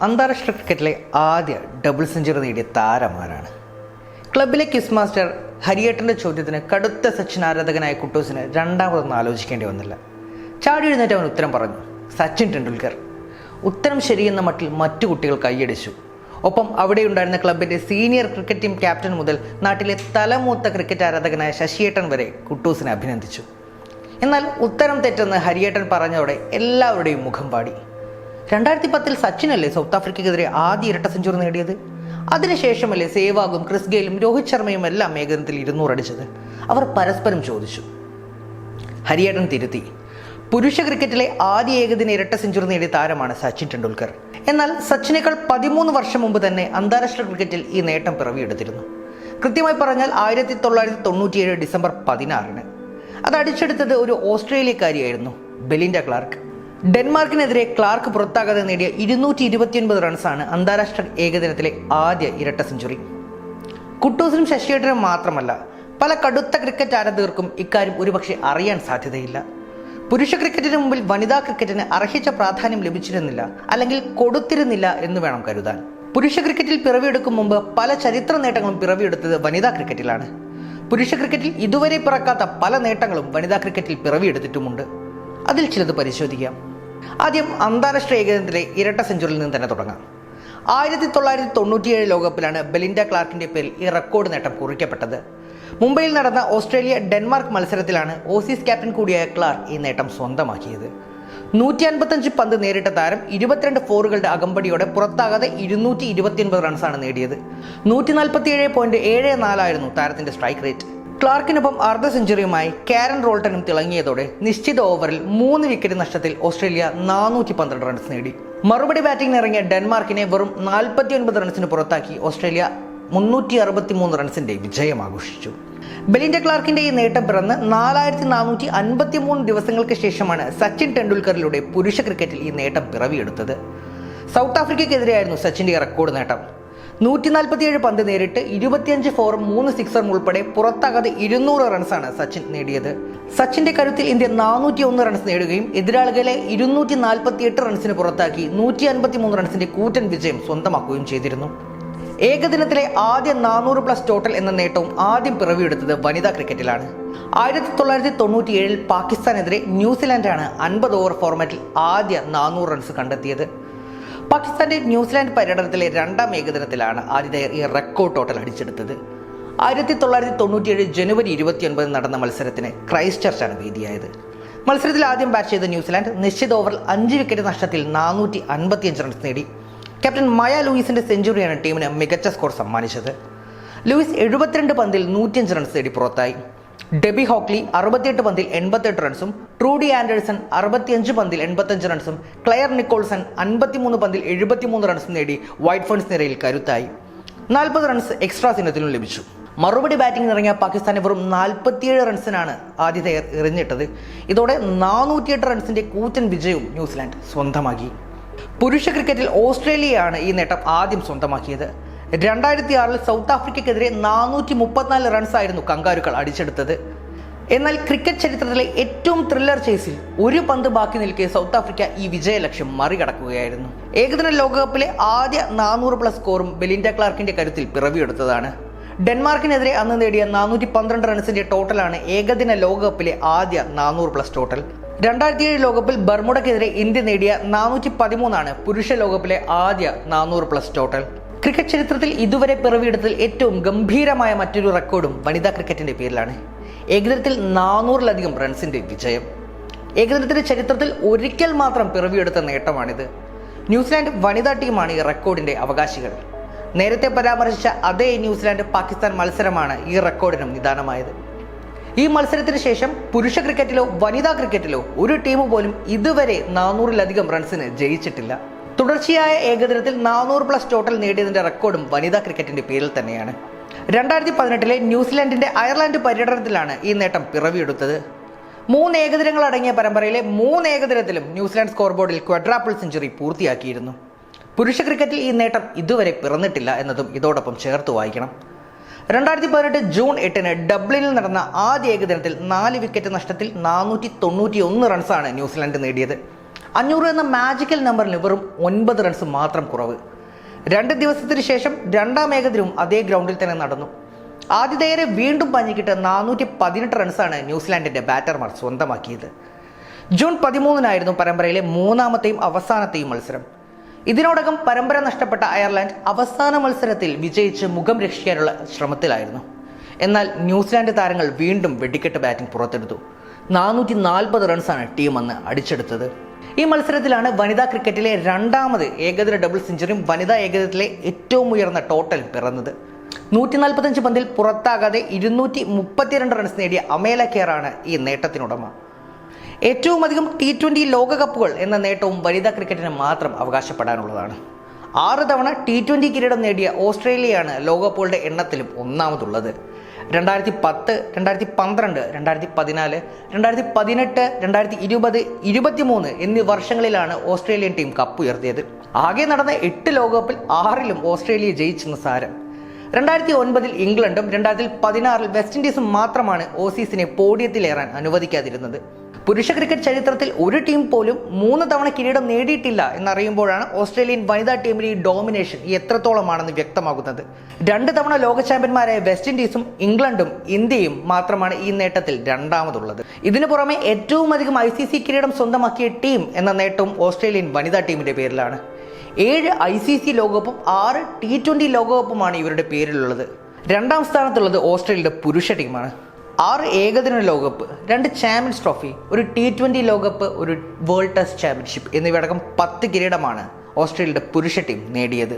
അന്താരാഷ്ട്ര ക്രിക്കറ്റിലെ ആദ്യ ഡബിൾ സെഞ്ചുറി നേടിയ താരമാരാണ്? ക്ലബിലെ ക്വിസ് മാസ്റ്റർ ഹരിയേട്ടൻ്റെ ചോദ്യത്തിന് കടുത്ത സച്ചിൻ ആരാധകനായ കുട്ടൂസിന് രണ്ടാമതൊന്നും ആലോചിക്കേണ്ടി വന്നില്ല. ചാടി എഴുന്നേറ്റ് അവൻ ഉത്തരം പറഞ്ഞു: സച്ചിൻ ടെണ്ടുൽക്കർ. ഉത്തരം ശരിയെന്ന മട്ടിൽ മറ്റു കുട്ടികൾ കൈയടിച്ചു. ഒപ്പം അവിടെയുണ്ടായിരുന്ന ക്ലബിൻ്റെ സീനിയർ ക്രിക്കറ്റ് ടീം ക്യാപ്റ്റൻ മുതൽ നാട്ടിലെ തലമൂത്ത ക്രിക്കറ്റ് ആരാധകനായ ശശിയേട്ടൻ വരെ കുട്ടൂസിനെ അഭിനന്ദിച്ചു. എന്നാൽ ഉത്തരം തെറ്റെന്ന് ഹരിയേട്ടൻ പറഞ്ഞതോടെ എല്ലാവരുടെയും മുഖം പാടി. 2010 സച്ചിനല്ലേ സൗത്ത് ആഫ്രിക്കയ്ക്കെതിരെ ആദ്യ ഇരട്ട സെഞ്ചുറി നേടിയത്? അതിനുശേഷമല്ലേ സേവാഗും, ക്രിസ് ഗെയിലും, രോഹിത് ശർമ്മയും എല്ലാം ഏകദിനത്തിൽ 200 അടിച്ചത്? അവർ പരസ്പരം ചോദിച്ചു. ഹരിയേട്ടൻ തിരുത്തി: പുരുഷ ക്രിക്കറ്റിലെ ആദ്യ ഏകദിന ഇരട്ട സെഞ്ചുറി നേടിയ താരമാണ് സച്ചിൻ ടെണ്ടുൽക്കർ. എന്നാൽ സച്ചിനേക്കാൾ 13 വർഷം മുമ്പ് തന്നെ അന്താരാഷ്ട്ര ക്രിക്കറ്റിൽ ഈ നേട്ടം പിറവിയെടുത്തിരുന്നു. കൃത്യമായി പറഞ്ഞാൽ 1997 ഡിസംബർ 16-ന്. അത് അടിച്ചെടുത്തത് ഒരു ഓസ്ട്രേലിയക്കാരിയായിരുന്നു, ബെലിൻഡ ക്ലാർക്ക്. ഡെൻമാർക്കിനെതിരെ ക്ലാർക്ക് പുറത്താകാതെ നേടിയ 229 റൺസാണ് അന്താരാഷ്ട്ര ഏകദിനത്തിലെ ആദ്യ ഇരട്ട സെഞ്ചുറി. കുട്ടൂസിനും ശശിയേട്ടനും മാത്രമല്ല, പല കടുത്ത ക്രിക്കറ്റ് ആരാധകർക്കും ഇക്കാര്യം ഒരുപക്ഷെ അറിയാൻ സാധ്യതയില്ല. പുരുഷ ക്രിക്കറ്റിന് മുമ്പിൽ വനിതാ ക്രിക്കറ്റിന് അർഹിച്ച പ്രാധാന്യം ലഭിച്ചിരുന്നില്ല, അല്ലെങ്കിൽ കൊടുത്തിരുന്നില്ല എന്ന് വേണം കരുതാൻ. പുരുഷ ക്രിക്കറ്റിൽ പിറവിയെടുക്കും മുമ്പ് പല ചരിത്ര നേട്ടങ്ങളും പിറവിയെടുത്തത് വനിതാ ക്രിക്കറ്റിലാണ്. പുരുഷ ക്രിക്കറ്റിൽ ഇതുവരെ പിറക്കാത്ത പല നേട്ടങ്ങളും വനിതാ ക്രിക്കറ്റിൽ പിറവിയെടുത്തിട്ടുമുണ്ട്. അതിൽ ചിലത് പരിശോധിക്കാം. ആദ്യം അന്താരാഷ്ട്ര ഏകദിനത്തിലെ ഇരട്ട സെഞ്ചുറിയിൽ നിന്ന് തന്നെ തുടങ്ങാം. 1997 ലോകകപ്പിലാണ് ബെലിൻഡ ക്ലാർക്കിന്റെ പേരിൽ ഈ റെക്കോർഡ് നേട്ടം കുറിക്കപ്പെട്ടത്. മുംബൈയിൽ നടന്ന ഓസ്ട്രേലിയ ഡെൻമാർക്ക് മത്സരത്തിലാണ് ഓസീസ് ക്യാപ്റ്റൻ കൂടിയായ ക്ലാർക്ക് ഈ നേട്ടം സ്വന്തമാക്കിയത്. 155 പന്ത് നേരിട്ട താരം 22 ഫോറുകളുടെ അകമ്പടിയോടെ പുറത്താകാതെ 229 റൺസാണ് നേടിയത്. 147.74 ആയിരുന്നു താരത്തിന്റെ സ്ട്രൈക്ക് റേറ്റ്. ക്ലാർക്കിനൊപ്പം അർദ്ധ സെഞ്ചുറിയുമായി കാരൻ റോൾട്ടനും തിളങ്ങിയതോടെ നിശ്ചിത ഓവറിൽ 3 വിക്കറ്റ് നഷ്ടത്തിൽ ഓസ്ട്രേലിയ 412 റൺസ് നേടി. മറുപടി ബാറ്റിംഗിന് ഇറങ്ങിയ ഡെൻമാർക്കിനെ വെറും 49 റൺസിന് പുറത്താക്കി ഓസ്ട്രേലിയ 363 റൺസിന്റെ വിജയം ആഘോഷിച്ചു. ബെലിൻഡ ക്ലാർക്കിന്റെ ഈ നേട്ടം പിറന്ന് 4453 ദിവസങ്ങൾക്ക് ശേഷമാണ് സച്ചിൻ ടെണ്ടുൽക്കറിലൂടെ പുരുഷ ക്രിക്കറ്റിൽ ഈ നേട്ടം പിറവിയെടുത്തത്. സൗത്ത് ആഫ്രിക്കയ്ക്കെതിരെയായിരുന്നു സച്ചിന്റെ റെക്കോർഡ് നേട്ടം. 147 പന്ത് നേരിട്ട് 25 ഫോറും 3 സിക്സറും ഉൾപ്പെടെ പുറത്താകാതെ 200 റൺസാണ് സച്ചിൻ നേടിയത്. സച്ചിന്റെ കരുത്തിൽ ഇന്ത്യ 401 റൺസ് നേടുകയും എതിരാളികളെ 248 റൺസിന് പുറത്താക്കി 153 റൺസിന്റെ കൂറ്റൻ വിജയം സ്വന്തമാക്കുകയും ചെയ്തിരുന്നു. ഏകദിനത്തിലെ ആദ്യ 400+ ടോട്ടൽ എന്ന നേട്ടവും ആദ്യം പിറവിയെടുത്തത് വനിതാ ക്രിക്കറ്റിലാണ്. 1997 പാകിസ്ഥാനെതിരെ ന്യൂസിലാൻഡാണ് 50 ഓവർ ഫോർമാറ്റിൽ ആദ്യ 400 റൺസ് കണ്ടെത്തിയത്. പാകിസ്ഥാന്റെ ന്യൂസിലാൻഡ് പര്യടനത്തിലെ 2ാം ഏകദിനത്തിലാണ് ആതിഥേയർ ഈ റെക്കോർഡ് ടോട്ടൽ അടിച്ചെടുത്തത്. 1997 ജനുവരി 29 നടന്ന മത്സരത്തിന് ക്രൈസ്റ്റ് ചർച്ചാണ് വേദിയായത്. മത്സരത്തിൽ ആദ്യം ബാറ്റ് ചെയ്ത ന്യൂസിലാൻഡ് നിശ്ചിത ഓവറിൽ 5 വിക്കറ്റ് നഷ്ടത്തിൽ 455 റൺസ് നേടി. ക്യാപ്റ്റൻ മയ ലൂയിസിന്റെ സെഞ്ചുറിയാണ് ടീമിന് മികച്ച സ്കോർ സമ്മാനിച്ചത്. ലൂയിസ് 72 പന്തിൽ 105 റൺസ് നേടി പുറത്തായി. ഡെബി ഹോക്ലി 68 പന്തിൽ 88 റൺസും, ട്രൂഡി ആൻഡേഴ്സൺ 65 പന്തിൽ 85 റൺസും, ക്ലെയർ നിക്കോൾസൺ 53 പന്തിൽ 73 റൺസും നേടി വൈറ്റ് ഫേൺസ് നിരയിൽ കരുത്തായി. 40 റൺസ് എക്സ്ട്രാ ഇനത്തിലും ലഭിച്ചു. മറുപടി ബാറ്റിംഗിന് ഇറങ്ങിയ പാകിസ്ഥാനെ വെറും 47 റൺസിനാണ് ആതിഥേയർ എറിഞ്ഞിട്ടത്. ഇതോടെ 408 റൺസിന്റെ കൂറ്റൻ വിജയവും ന്യൂസിലാൻഡ് സ്വന്തമാക്കി. പുരുഷ ക്രിക്കറ്റിൽ ഓസ്ട്രേലിയയാണ് ഈ നേട്ടം ആദ്യം സ്വന്തമാക്കിയത്. 2006 സൗത്ത് ആഫ്രിക്കയ്ക്കെതിരെ 434 റൺസായിരുന്നു കങ്കാരുക്കൾ അടിച്ചെടുത്തത്. എന്നാൽ ക്രിക്കറ്റ് ചരിത്രത്തിലെ ഏറ്റവും ത്രില്ലർ ചേസിൽ ഒരു പന്ത് ബാക്കി നിൽക്കെ സൗത്ത് ആഫ്രിക്ക ഈ വിജയലക്ഷ്യം മറികടക്കുകയായിരുന്നു. ഏകദിന ലോകകപ്പിലെ ആദ്യ 400+ സ്കോറും ബെലിൻഡ ക്ലാർക്കിന്റെ കരുത്തിൽ പിറവിയെടുത്തതാണ്. ഡെൻമാർക്കിനെതിരെ അന്ന് നേടിയ 412 റൺസിന്റെ ടോട്ടലാണ് ഏകദിന ലോകകപ്പിലെ ആദ്യ 400+ ടോട്ടൽ. 2007 ലോകകപ്പിൽ ബർമുഡയ്ക്കെതിരെ ഇന്ത്യ നേടിയ 413 പുരുഷ ലോകകപ്പിലെ ആദ്യ 400+ ടോട്ടൽ. ക്രിക്കറ്റ് ചരിത്രത്തിൽ ഇതുവരെ പിറവിയെടുത്തതിൽ ഏറ്റവും ഗംഭീരമായ മറ്റൊരു റെക്കോർഡും വനിതാ ക്രിക്കറ്റിന്റെ പേരിലാണ്. ഏകദിനത്തിൽ 400-ലധികം റൺസിന്റെ വിജയം. ഏകദിനത്തിന്റെ ചരിത്രത്തിൽ ഒരിക്കൽ മാത്രം പിറവിയെടുത്ത നേട്ടമാണിത്. ന്യൂസിലാൻഡ് വനിതാ ടീമാണ് ഈ റെക്കോർഡിന്റെ അവകാശികൾ. നേരത്തെ പരാമർശിച്ച അതേ ന്യൂസിലാൻഡ് പാകിസ്ഥാൻ മത്സരമാണ് ഈ റെക്കോർഡിനും നിദാനമായത്. ഈ മത്സരത്തിന് ശേഷം പുരുഷ ക്രിക്കറ്റിലോ വനിതാ ക്രിക്കറ്റിലോ ഒരു ടീം പോലും ഇതുവരെ 400-ലധികം റൺസിന് ജയിച്ചിട്ടില്ല. തുടർച്ചയായ ഏകദിനത്തിൽ 400+ ടോട്ടൽ നേടിയതിന്റെ റെക്കോർഡും വനിതാ ക്രിക്കറ്റിന്റെ പേരിൽ തന്നെയാണ്. 2018 ന്യൂസിലാൻഡിന്റെ അയർലൻഡ് പര്യടനത്തിലാണ് ഈ നേട്ടം പിറവിയെടുത്തത്. 3 ഏകദിനങ്ങൾ അടങ്ങിയ പരമ്പരയിലെ 3 ഏകദിനത്തിലും ന്യൂസിലാൻഡ് സ്കോർ ബോർഡിൽ ക്വാഡ്രാപ്പിൾ സെഞ്ചുറി പൂർത്തിയാക്കിയിരുന്നു. പുരുഷ ക്രിക്കറ്റിൽ ഈ നേട്ടം ഇതുവരെ പിറന്നിട്ടില്ല എന്നതും ഇതോടൊപ്പം ചേർത്ത് വായിക്കണം. 2018 ജൂൺ 8-ന് ഡബ്ലിനിൽ നടന്ന ആദ്യ ഏകദിനത്തിൽ 4 വിക്കറ്റ് നഷ്ടത്തിൽ 491 റൺസാണ് ന്യൂസിലാൻഡ് നേടിയത്. 500 എന്ന മാജിക്കൽ നമ്പറിന് വെറും 9 റൺസ് മാത്രം കുറവ്. 2 ദിവസത്തിന് ശേഷം രണ്ടാം ഏകദിനവും അതേ ഗ്രൗണ്ടിൽ തന്നെ നടന്നു. ആതിഥേയരെ വീണ്ടും പഞ്ഞിക്കിട്ട് 418 റൺസാണ് ന്യൂസിലാൻഡിന്റെ ബാറ്റർമാർ സ്വന്തമാക്കിയത്. ജൂൺ 13 പരമ്പരയിലെ മൂന്നാമത്തെയും അവസാനത്തെയും മത്സരം. ഇതിനോടകം പരമ്പര നഷ്ടപ്പെട്ട അയർലൻഡ് അവസാന മത്സരത്തിൽ വിജയിച്ച് മുഖം രക്ഷിക്കാനുള്ള ശ്രമത്തിലായിരുന്നു. എന്നാൽ ന്യൂസിലാൻഡ് താരങ്ങൾ വീണ്ടും വെടിക്കെട്ട് ബാറ്റിംഗ് പുറത്തെടുത്തു. 440 റൺസാണ് ടീം അന്ന് അടിച്ചെടുത്തത്. ഈ മത്സരത്തിലാണ് വനിതാ ക്രിക്കറ്റിലെ രണ്ടാമത് ഏകദിന ഡബിൾ സെഞ്ചുറിയും വനിതാ ഏകദിനത്തിലെ ഏറ്റവും ഉയർന്ന ടോട്ടൽ പിറന്നത്. 145 പന്തിൽ പുറത്താകാതെ 232 റൺസ് നേടിയ അമേല കെയറാണ് ഈ നേട്ടത്തിനുടമ. ഏറ്റവും അധികം T20 ലോകകപ്പുകൾ എന്ന നേട്ടവും വനിതാ ക്രിക്കറ്റിന് മാത്രം അവകാശപ്പെടാനുള്ളതാണ്. 6 തവണ T20 കിരീടം നേടിയ ഓസ്ട്രേലിയയാണ് ലോകകപ്പുകളുടെ എണ്ണത്തിലും ഒന്നാമതുള്ളത്. 2010, 2012, 2014, 2018, 2020, 2023 എന്നീ വർഷങ്ങളിലാണ് ഓസ്ട്രേലിയൻ ടീം കപ്പ് ഉയർത്തിയത്. ആകെ നടന്ന 8 ലോകകപ്പിൽ 6ലും ഓസ്ട്രേലിയ ജയിച്ചെന്ന് സാരം. 2009 ഇംഗ്ലണ്ടും 2016 വെസ്റ്റ് ഇൻഡീസും മാത്രമാണ് ഓസീസിനെ പോഡിയത്തിലേറാൻ അനുവദിക്കാതിരുന്നത്. പുരുഷ ക്രിക്കറ്റ് ചരിത്രത്തിൽ ഒരു ടീം പോലും 3 തവണ കിരീടം നേടിയിട്ടില്ല എന്നറിയുമ്പോഴാണ് ഓസ്ട്രേലിയൻ വനിതാ ടീമിലെ ഈ ഡോമിനേഷൻ എത്രത്തോളമാണെന്ന് വ്യക്തമാകുന്നത്. 2 തവണ ലോക ചാമ്പ്യന്മാരായ വെസ്റ്റ് ഇൻഡീസും ഇംഗ്ലണ്ടും ഇന്ത്യയും മാത്രമാണ് ഈ നേട്ടത്തിൽ രണ്ടാമതുള്ളത്. ഇതിനു പുറമെ ഏറ്റവും അധികം ICC കിരീടം സ്വന്തമാക്കിയ ടീം എന്ന നേട്ടവും ഓസ്ട്രേലിയൻ വനിതാ ടീമിന്റെ പേരിലാണ്. 7 ICC ലോകകപ്പും 6 T20 ലോകകപ്പുമാണ് ഇവരുടെ പേരിലുള്ളത്. രണ്ടാം സ്ഥാനത്തുള്ളത് ഓസ്ട്രേലിയയുടെ പുരുഷ ടീമാണ്. 6 ഏകദിന ലോകകപ്പ്, 2 ചാമ്പ്യൻസ് ട്രോഫി, ഒരു T20 ലോകകപ്പ്, ഒരു വേൾഡ് ടെസ്റ്റ് ചാമ്പ്യൻഷിപ്പ് എന്നിവയടക്കം 10 കിരീടമാണ് ഓസ്ട്രേലിയയുടെ പുരുഷ ടീം നേടിയത്.